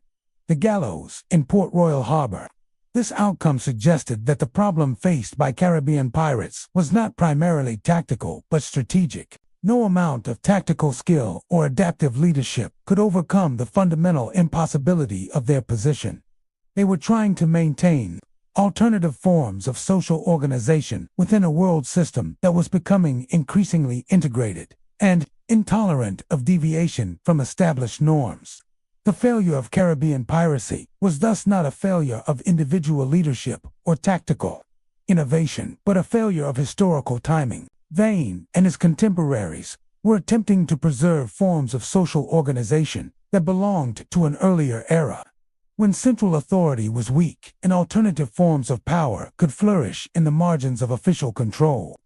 Speaker 1: the gallows in Port Royal Harbor. This outcome suggested that the problem faced by Caribbean pirates was not primarily tactical but strategic. No amount of tactical skill or adaptive leadership could overcome the fundamental impossibility of their position. They were trying to maintain alternative forms of social organization within a world system that was becoming increasingly integrated and intolerant of deviation from established norms. The failure of Caribbean piracy was thus not a failure of individual leadership or tactical innovation, but a failure of historical timing. Vane and his contemporaries were attempting to preserve forms of social organization that belonged to an earlier era, when central authority was weak and alternative forms of power could flourish in the margins of official control.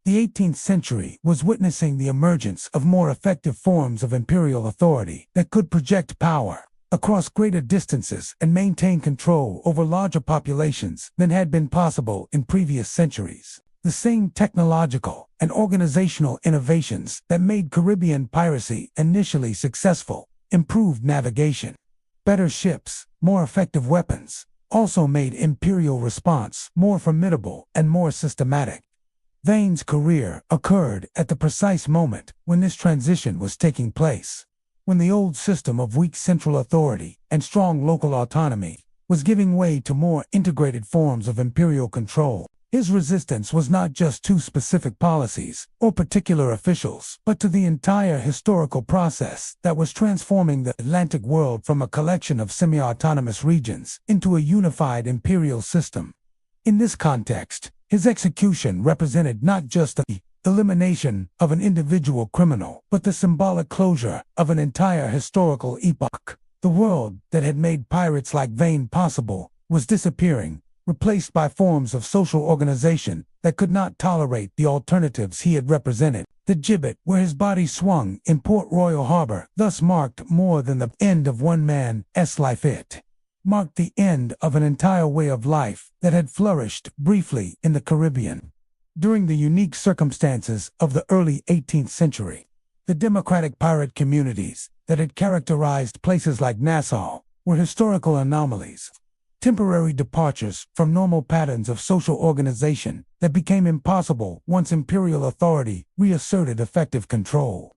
Speaker 1: The 18th century was witnessing the emergence of more effective forms of imperial authority that could project power across greater distances and maintain control over larger populations than had been possible in previous centuries. The same technological and organizational innovations that made Caribbean piracy initially successful, improved navigation, better ships, more effective weapons, also made imperial response more formidable and more systematic. Vane's career occurred at the precise moment when this transition was taking place, when the old system of weak central authority and strong local autonomy was giving way to more integrated forms of imperial control. His resistance was not just to specific policies or particular officials, but to the entire historical process that was transforming the Atlantic world from a collection of semi-autonomous regions into a unified imperial system. In this context, his execution represented not just the elimination of an individual criminal, but the symbolic closure of an entire historical epoch. The world that had made pirates like Vane possible was disappearing, replaced by forms of social organization that could not tolerate the alternatives he had represented. The gibbet where his body swung in Port Royal Harbor thus marked more than the end of one man's life. It marked the end of an entire way of life that had flourished briefly in the Caribbean. During the unique circumstances of the early 18th century, the democratic pirate communities that had characterized places like Nassau were historical anomalies, temporary departures from normal patterns of social organization that became impossible once imperial authority reasserted effective control.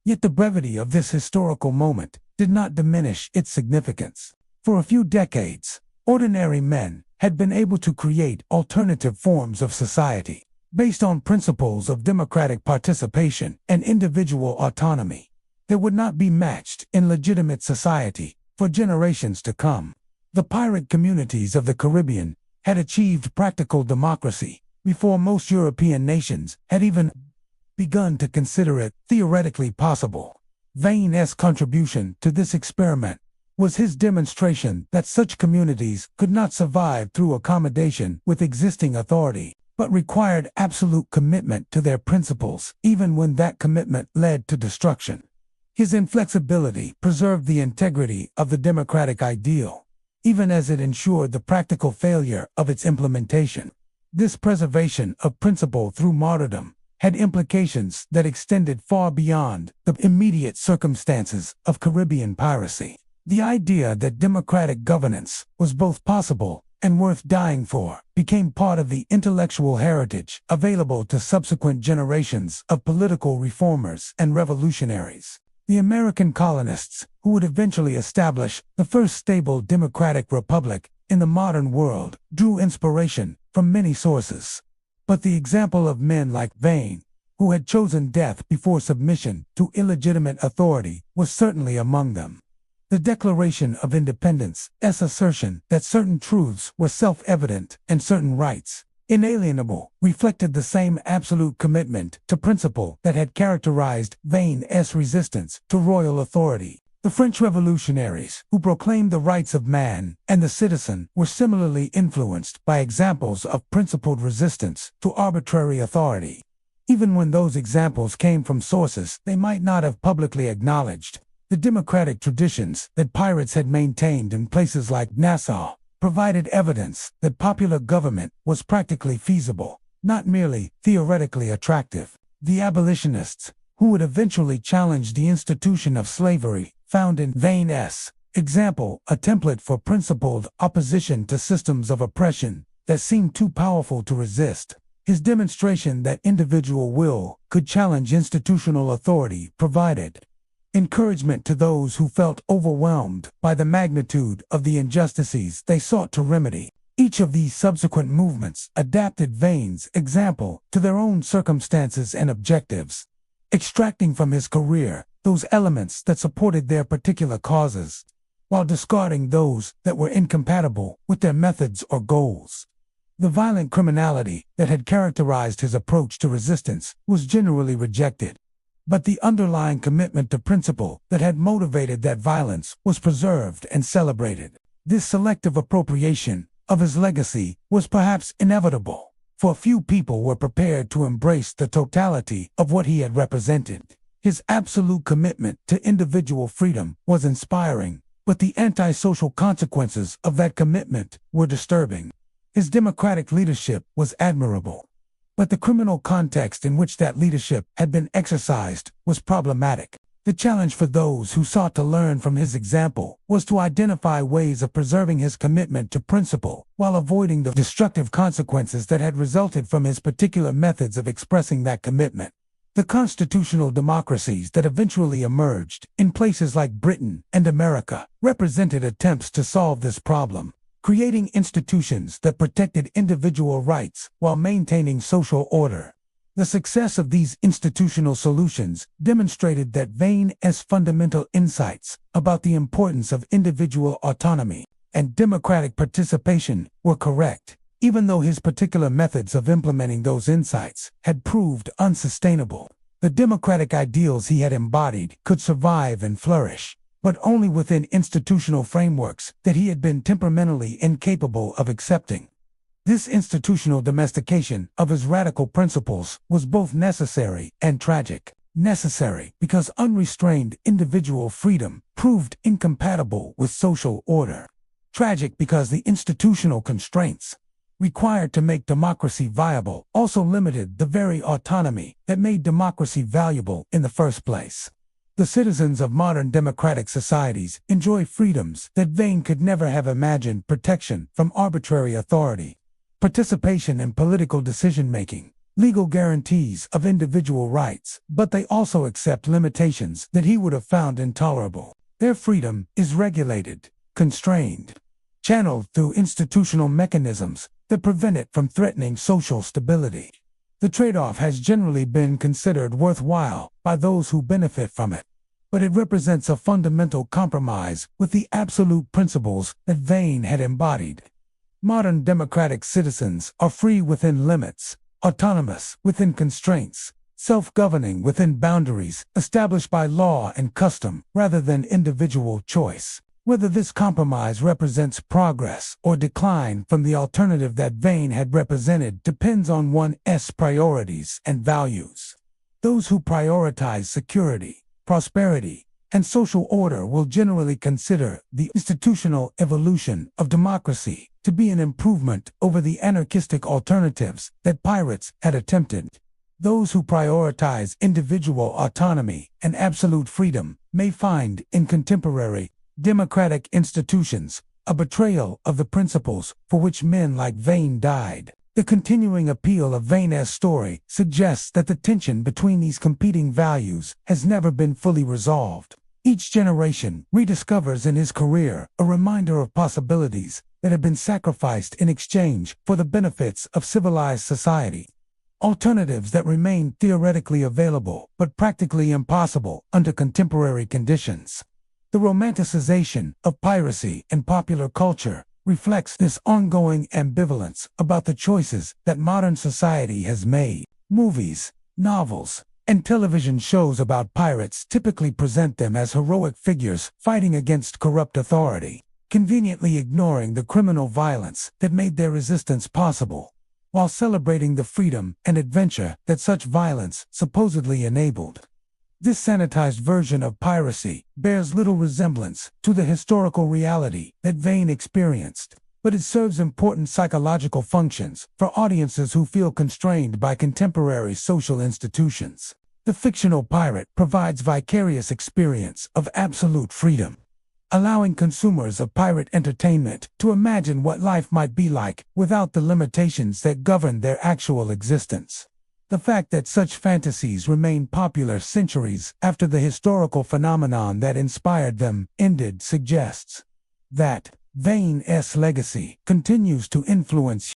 Speaker 1: Yet the brevity of this historical moment did not diminish its significance. For a few decades, ordinary men had been able to create alternative forms of society based on principles of democratic participation and individual autonomy that would not be matched in legitimate society for generations to come. The pirate communities of the Caribbean had achieved practical democracy before most European nations had even begun to consider it theoretically possible. Vane's contribution to this experiment was his demonstration that such communities could not survive through accommodation with existing authority, but required absolute commitment to their principles, even when that commitment led to destruction. His inflexibility preserved the integrity of the democratic ideal, even as it ensured the practical failure of its implementation. This preservation of principle through martyrdom had implications that extended far beyond the immediate circumstances of Caribbean piracy. The idea that democratic governance was both possible and worth dying for became part of the intellectual heritage available to subsequent generations of political reformers and revolutionaries. The American colonists, who would eventually establish the first stable democratic republic in the modern world, drew inspiration from many sources. But the example of men like Vane, who had chosen death before submission to illegitimate authority, was certainly among them. The Declaration of Independence's assertion that certain truths were self-evident and certain rights inalienable reflected the same absolute commitment to principle that had characterized Vane's resistance to royal authority. The French revolutionaries, who proclaimed the rights of man and the citizen, were similarly influenced by examples of principled resistance to arbitrary authority. Even when those examples came from sources they might not have publicly acknowledged, the democratic traditions that pirates had maintained in places like Nassau provided evidence that popular government was practically feasible, not merely theoretically attractive. The abolitionists, who would eventually challenge the institution of slavery, found in Vane's example a template for principled opposition to systems of oppression that seemed too powerful to resist. His demonstration that individual will could challenge institutional authority provided encouragement to those who felt overwhelmed by the magnitude of the injustices they sought to remedy. Each of these subsequent movements adapted Vane's example to their own circumstances and objectives, extracting from his career those elements that supported their particular causes, while discarding those that were incompatible with their methods or goals. The violent criminality that had characterized his approach to resistance was generally rejected, but the underlying commitment to principle that had motivated that violence was preserved and celebrated. This selective appropriation of his legacy was perhaps inevitable, for few people were prepared to embrace the totality of what he had represented. His absolute commitment to individual freedom was inspiring, but the antisocial consequences of that commitment were disturbing. His democratic leadership was admirable, but the criminal context in which that leadership had been exercised was problematic. The challenge for those who sought to learn from his example was to identify ways of preserving his commitment to principle while avoiding the destructive consequences that had resulted from his particular methods of expressing that commitment. The constitutional democracies that eventually emerged in places like Britain and America represented attempts to solve this problem, creating institutions that protected individual rights while maintaining social order. The success of these institutional solutions demonstrated that Vane's fundamental insights about the importance of individual autonomy and democratic participation were correct, even though his particular methods of implementing those insights had proved unsustainable. The democratic ideals he had embodied could survive and flourish, but only within institutional frameworks that he had been temperamentally incapable of accepting. This institutional domestication of his radical principles was both necessary and tragic. Necessary because unrestrained individual freedom proved incompatible with social order. Tragic because the institutional constraints required to make democracy viable also limited the very autonomy that made democracy valuable in the first place. The citizens of modern democratic societies enjoy freedoms that Vane could never have imagined: protection from arbitrary authority, participation in political decision-making, legal guarantees of individual rights, but they also accept limitations that he would have found intolerable. Their freedom is regulated, constrained, channeled through institutional mechanisms that prevent it from threatening social stability. The trade-off has generally been considered worthwhile by those who benefit from it, but it represents a fundamental compromise with the absolute principles that Vane had embodied. Modern democratic citizens are free within limits, autonomous within constraints, self-governing within boundaries established by law and custom rather than individual choice. Whether this compromise represents progress or decline from the alternative that Vane had represented depends on one's priorities and values. Those who prioritize security, prosperity, and social order will generally consider the institutional evolution of democracy to be an improvement over the anarchistic alternatives that pirates had attempted. Those who prioritize individual autonomy and absolute freedom may find in contemporary democratic institutions a betrayal of the principles for which men like Vane died. The continuing appeal of Vane's story suggests that the tension between these competing values has never been fully resolved. Each generation rediscovers in his career a reminder of possibilities that have been sacrificed in exchange for the benefits of civilized society. Alternatives that remain theoretically available but practically impossible under contemporary conditions. The romanticization of piracy in popular culture reflects this ongoing ambivalence about the choices that modern society has made. Movies, novels, and television shows about pirates typically present them as heroic figures fighting against corrupt authority, conveniently ignoring the criminal violence that made their resistance possible, while celebrating the freedom and adventure that such violence supposedly enabled. This sanitized version of piracy bears little resemblance to the historical reality that Vane experienced, but it serves important psychological functions for audiences who feel constrained by contemporary social institutions. The fictional pirate provides vicarious experience of absolute freedom, allowing consumers of pirate entertainment to imagine what life might be like without the limitations that govern their actual existence. The fact that such fantasies remain popular centuries after the historical phenomenon that inspired them ended suggests that Vane's legacy continues to influence